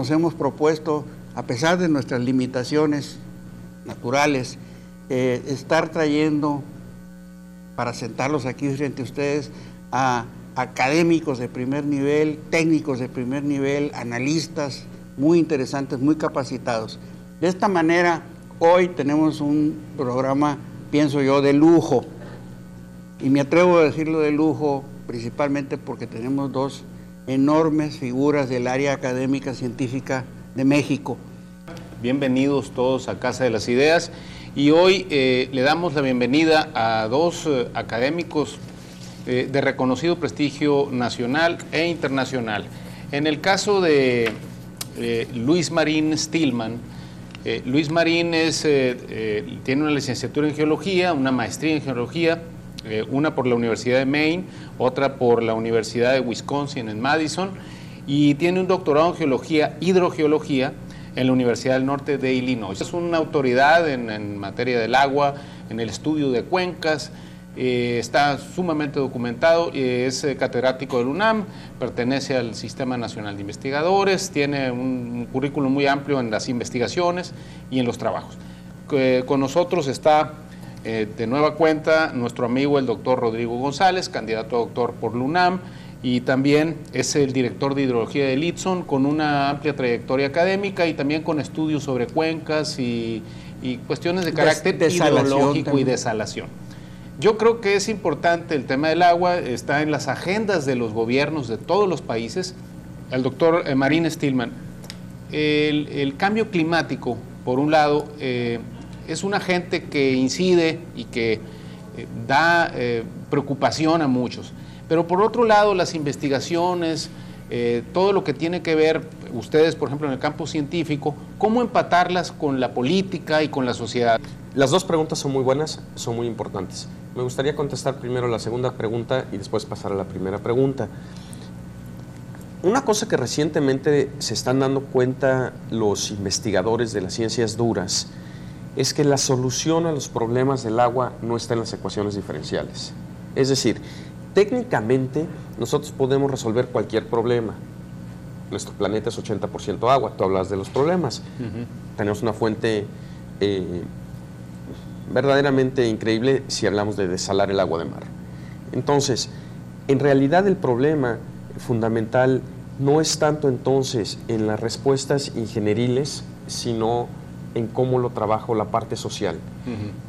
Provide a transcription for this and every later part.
nos hemos propuesto, a pesar de nuestras limitaciones naturales, estar trayendo, para sentarlos aquí frente a ustedes, a académicos de primer nivel, técnicos de primer nivel, analistas muy interesantes, muy capacitados. De esta manera, hoy tenemos un programa, pienso yo, de lujo. Y me atrevo a decirlo de lujo, principalmente porque tenemos dos enormes figuras del área académica científica de México. Bienvenidos todos a Casa de las Ideas, y hoy le damos la bienvenida a dos académicos de reconocido prestigio nacional e internacional. En el caso de Luis Marín Stillman, Luis Marín tiene una licenciatura en Geología, una maestría en Geología, una por la Universidad de Maine, otra por la Universidad de Wisconsin en Madison, y tiene un doctorado en Geología, Hidrogeología, en la Universidad del Norte de Illinois. Es una autoridad en materia del agua, en el estudio de cuencas, está sumamente documentado, es catedrático del UNAM, pertenece al Sistema Nacional de Investigadores, tiene un currículum muy amplio en las investigaciones y en los trabajos. Con nosotros está de nueva cuenta nuestro amigo el doctor Rodrigo González, candidato a doctor por la UNAM, y también es el director de hidrología del ITSON, con una amplia trayectoria académica y también con estudios sobre cuencas y cuestiones de carácter hidrológico y desalación. Yo creo que es importante el tema del agua, está en las agendas de los gobiernos de todos los países. El doctor Marín Stillman, el cambio climático, por un lado, es un agente que incide y que da preocupación a muchos. Pero por otro lado, las investigaciones, todo lo que tiene que ver, ustedes, por ejemplo, en el campo científico, ¿cómo empatarlas con la política y con la sociedad? Las dos preguntas son muy buenas, son muy importantes. Me gustaría contestar primero la segunda pregunta y después pasar a la primera pregunta. Una cosa que recientemente se están dando cuenta los investigadores de las ciencias duras es que la solución a los problemas del agua no está en las ecuaciones diferenciales. Es decir, técnicamente nosotros podemos resolver cualquier problema. Nuestro planeta es 80% agua, tú hablas de los problemas. Tenemos una fuente verdaderamente increíble si hablamos de desalar el agua de mar. Entonces, en realidad el problema fundamental no es tanto entonces en las respuestas ingenieriles, sino en cómo lo trabajo la parte social.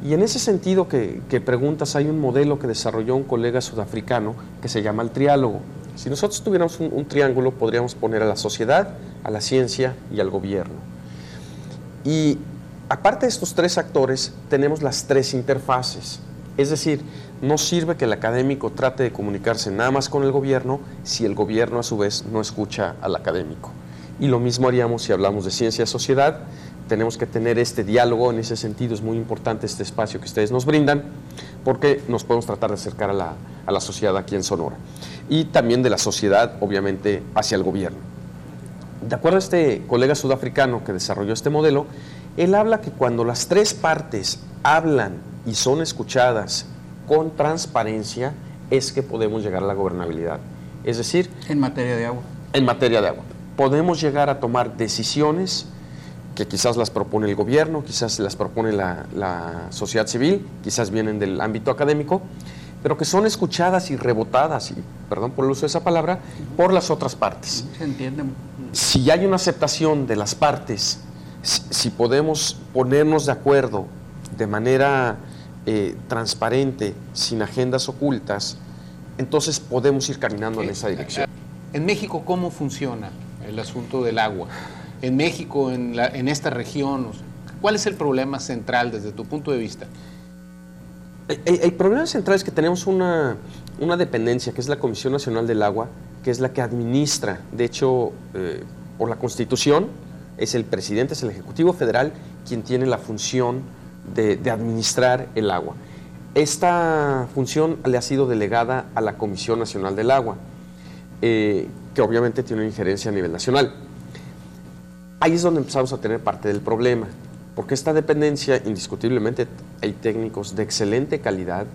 Y en ese sentido que preguntas, hay un modelo que desarrolló un colega sudafricano que se llama el triálogo. Si nosotros tuviéramos un triángulo, podríamos poner a la sociedad, a la ciencia y al gobierno. Y aparte de estos tres actores, tenemos las tres interfaces. Es decir, no sirve que el académico trate de comunicarse nada más con el gobierno si el gobierno a su vez no escucha al académico. Y lo mismo haríamos si hablamos de ciencia-sociedad. Tenemos que tener este diálogo, en ese sentido es muy importante este espacio que ustedes nos brindan, porque nos podemos tratar de acercar a la sociedad aquí en Sonora. Y también de la sociedad, obviamente, hacia el gobierno. De acuerdo a este colega sudafricano que desarrolló este modelo, él habla que cuando las tres partes hablan y son escuchadas con transparencia, es que podemos llegar a la gobernabilidad. Es decir, en materia de agua. En materia de agua. Podemos llegar a tomar decisiones que quizás las propone el gobierno, quizás las propone la sociedad civil, quizás vienen del ámbito académico, pero que son escuchadas y rebotadas, y, perdón por el uso de esa palabra, por las otras partes. Se entiende. Si hay una aceptación de las partes, si podemos ponernos de acuerdo de manera transparente, sin agendas ocultas, entonces podemos ir caminando en esa dirección. En México, ¿cómo funciona el asunto del agua? En México, en esta región, ¿cuál es el problema central desde tu punto de vista? El problema central es que tenemos una dependencia, que es la Comisión Nacional del Agua, que es la que administra. De hecho, por la Constitución, es el presidente, es el Ejecutivo Federal quien tiene la función de administrar el agua. Esta función le ha sido delegada a la Comisión Nacional del Agua, que obviamente tiene una injerencia a nivel nacional. Ahí es donde empezamos a tener parte del problema, porque esta dependencia, indiscutiblemente, hay técnicos de excelente calidad,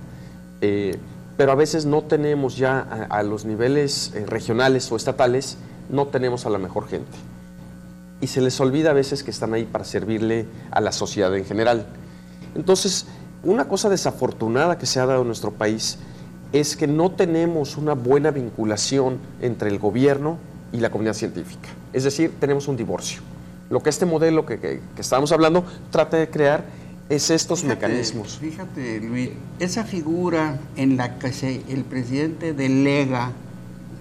pero a veces no tenemos ya a los niveles regionales o estatales, no tenemos a la mejor gente. y se les olvida a veces que están ahí para servirle a la sociedad en general. Entonces, una cosa desafortunada que se ha dado en nuestro país es que no tenemos una buena vinculación entre el gobierno y la comunidad científica. Es decir, tenemos un divorcio. Lo que este modelo que estábamos hablando trata de crear es estos mecanismos. Fíjate, Luis, esa figura en la que el presidente delega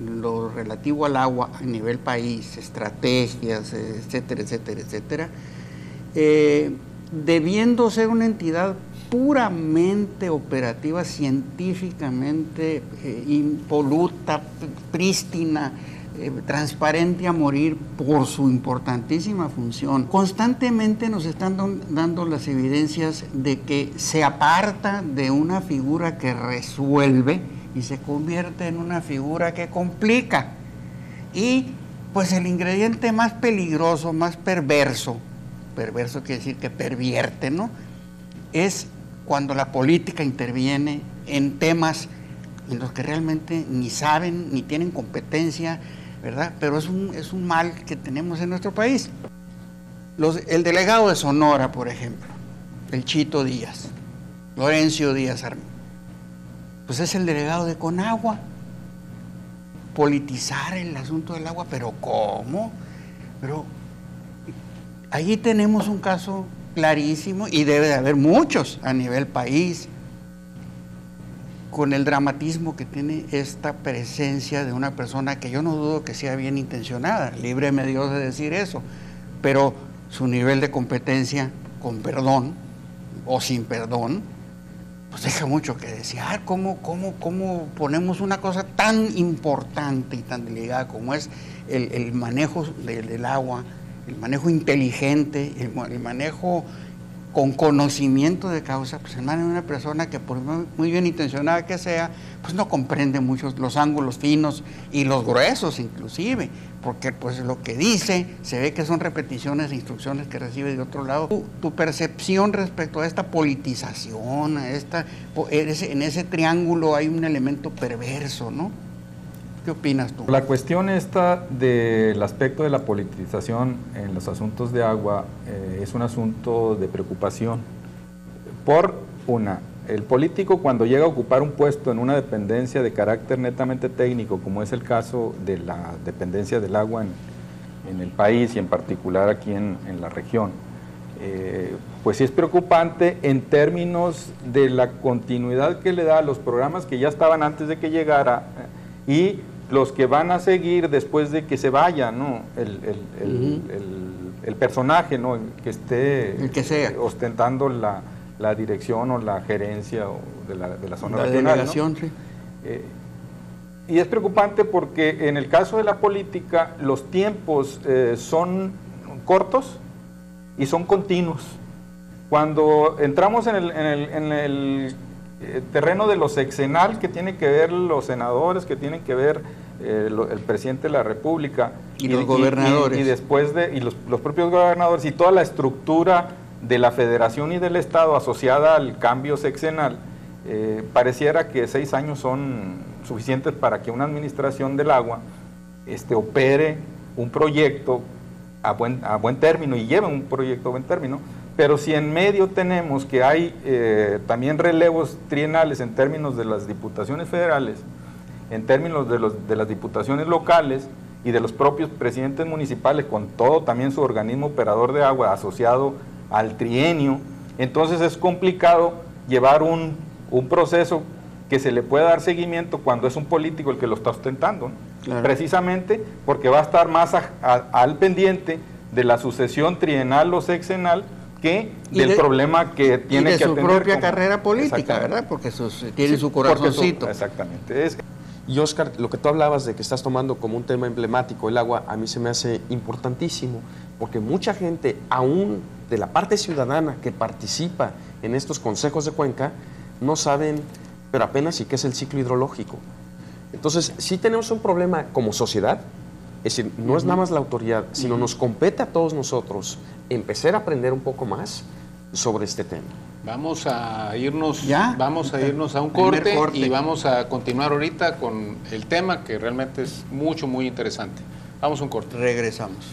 lo relativo al agua a nivel país, estrategias, etcétera, etcétera, etcétera, debiendo ser una entidad puramente operativa, científicamente impoluta, prístina, transparente a morir por su importantísima función. Constantemente nos están dando las evidencias de que se aparta de una figura que resuelve y se convierte en una figura que complica. Y pues el ingrediente más peligroso, más perverso quiere decir que pervierte, ¿no?, es cuando la política interviene en temas en los que realmente ni saben, ni tienen competencia, ¿verdad? Pero es un mal que tenemos en nuestro país. El delegado de Sonora, por ejemplo, el Chito Díaz, Lorencio Díaz Armando, pues es el delegado de Conagua. Politizar el asunto del agua, ¿pero cómo? Pero allí tenemos un caso clarísimo, y debe de haber muchos a nivel país, con el dramatismo que tiene esta presencia de una persona que yo no dudo que sea bien intencionada, líbreme Dios de decir eso, pero su nivel de competencia, con perdón o sin perdón, pues deja mucho que desear. ¿Cómo ponemos una cosa tan importante y tan delicada como es el manejo del agua, el manejo inteligente, el manejo con conocimiento de causa, pues en manos de una persona que por muy bien intencionada que sea, pues no comprende muchos los ángulos finos y los gruesos inclusive, porque pues lo que dice se ve que son repeticiones de instrucciones que recibe de otro lado. Tu percepción respecto a esta politización, en ese triángulo hay un elemento perverso, ¿no? ¿Qué opinas tú? La cuestión esta del aspecto de la politización en los asuntos de agua es un asunto de preocupación. El político, cuando llega a ocupar un puesto en una dependencia de carácter netamente técnico, como es el caso de la dependencia del agua en el país y en particular aquí en la región, pues sí es preocupante en términos de la continuidad que le da a los programas que ya estaban antes de que llegara y los que van a seguir después de que se vaya, ¿no?, el personaje, ¿no?, que esté ostentando la dirección o la gerencia de la zona regional, delegación, ¿no? Sí. Y es preocupante porque en el caso de la política los tiempos son cortos y son continuos. Cuando entramos en el terreno de lo sexenal, que tiene que ver los senadores, que tienen que ver el presidente de la República y los gobernadores y después los propios gobernadores y toda la estructura de la federación y del estado asociada al cambio sexenal, pareciera que 6 años son suficientes para que una administración del agua opere un proyecto a buen término y lleve un proyecto a buen término. Pero si en medio tenemos que hay también relevos trienales en términos de las diputaciones federales, en términos de las diputaciones locales y de los propios presidentes municipales, con todo también su organismo operador de agua asociado al trienio, entonces es complicado llevar un proceso que se le pueda dar seguimiento cuando es un político el que lo está ostentando, ¿no? Claro. Precisamente porque va a estar más al pendiente de la sucesión trienal o sexenal que del problema que tiene que atender. Y de su propia carrera política, ¿verdad? Porque tiene su corazoncito. Exactamente. Y Oscar, lo que tú hablabas de que estás tomando como un tema emblemático el agua, a mí se me hace importantísimo, porque mucha gente, aún de la parte ciudadana que participa en estos consejos de cuenca, no saben, pero apenas sí qué es el ciclo hidrológico. Entonces, sí tenemos un problema como sociedad, es decir, no es nada más la autoridad, sino nos compete a todos nosotros empezar a aprender un poco más sobre este tema. Vamos a irnos, ¿Ya? Vamos a irnos a un corte y vamos a continuar ahorita con el tema que realmente es muy interesante. Vamos a un corte. Regresamos.